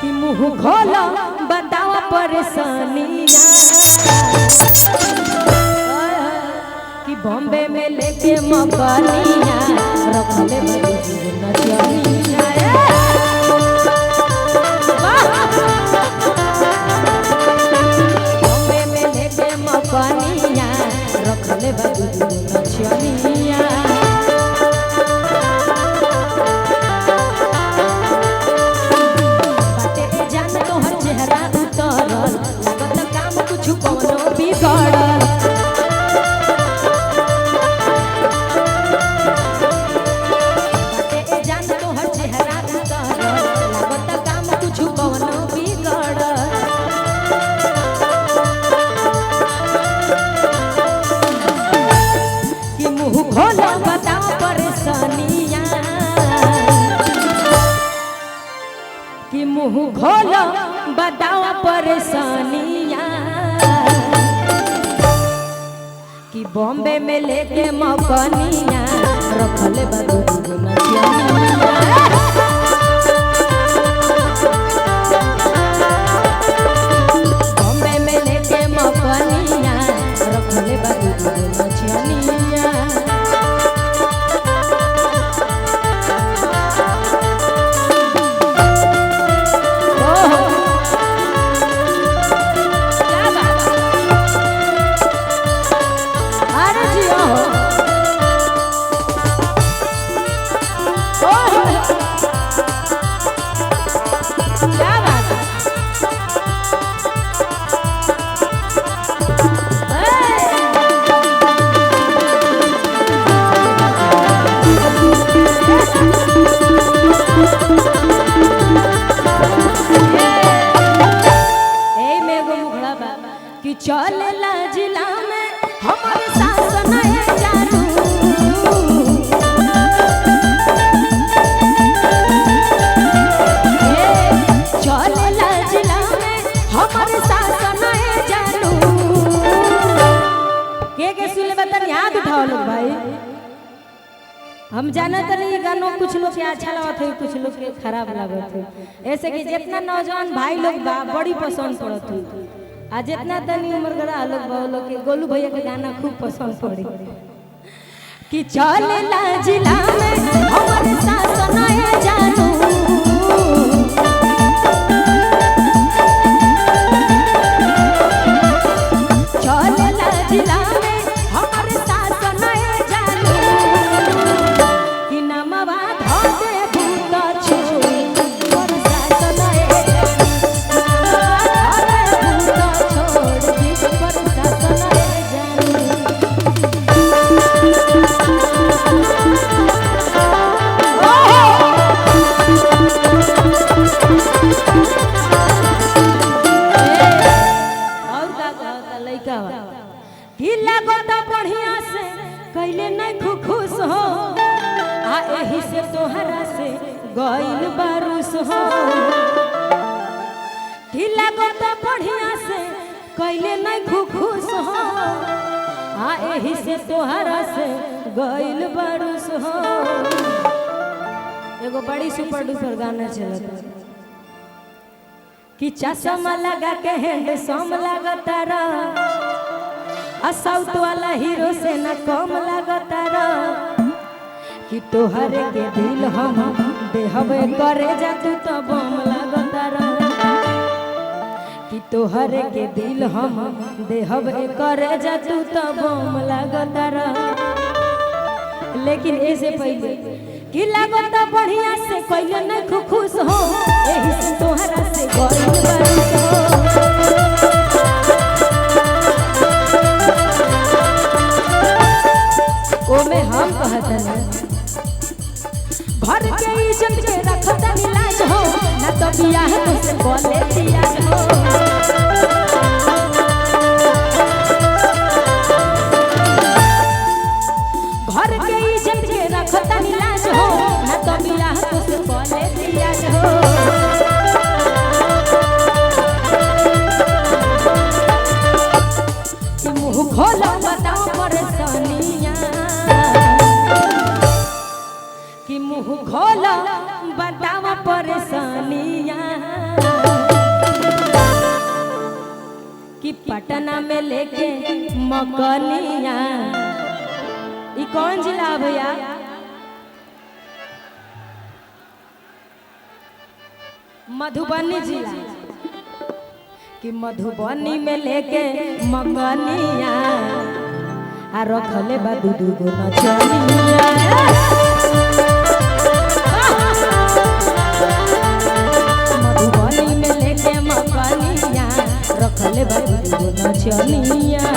कि मुंह खोलो बताओ परेशानियां कि बॉम्बे में लेके मकानियां रखले नचनियां बॉम्बे में लेके मकानियां रखले नचनियां खोलो बताओ परेशानियां कि मुंह खोलो बताओ परेशानियां कि बॉम्बे में लेके मकानियां रखले बॉम्बे में लेके मकानियां रखले नचनियां चलेला जिला में हमारे शासन है जानू चलेला जिला में हमारे शासन है जानू के सुन बतन याद उठाओ लोग भाई हम जानत नहीं गानों कुछ लोग के अच्छा लगत है कुछ लोग के खराब लागत है ऐसे कि जितना नौजवान भाई लोग बड़ी पसंद पड़त है आ जितना तनी उम्र गड़ा लोग लोग के गोलू भैया के गाना खूब पसंद पड़ी कि चलेला जिला में हमारे शासन है जानू चलेला जिला में हमारे शासन है जानू कि नमवा धो दे भूत छोड़ी पर शासन है बढ़िया से कैले नहीं खुश हो आ एही से तोहरा से गइल बारूस हो ढीला गोता बढ़िया से कैले नहीं खुश हो आ एही से तोहरा से गइल बारूस हो एगो बड़ी सुपर डुपर गाना चलता कि चश्मा लगा के हैंडसम लगता रहा साउथ वाला हीरो से न कम लगता कि तोहरे के दिल हम देहबे करे जा तू तो बम लगता कि तोहरे के दिल हम देहबे करे जा तू तो बम लगता लेकिन ऐसे पहले कि लगता बढ़िया से कैले नहीं खुश हो एही से तोहरा से गइल बारूस हो ओमे हम कहतन घर के इज्जत के रखतन लाज हो ना तो बियाह तुझसे बोले दिया हो घर के इज्जत के रखतन लाज हो ना तो बियाह तुझसे बोले दिया हो कि मुंह खोलो बताओ परेशानियां कि मुंह खोलो बताओ परेशानियां पटना में लेके मकनिया। ई कौन जिला है भैया? मधुबनी जिला। कि मधुबनी में लेके मकनिया आ रखले बा दू गो नचनिया। मधुबनी में लेके मकनिया रखले बा दू गो नचनिया।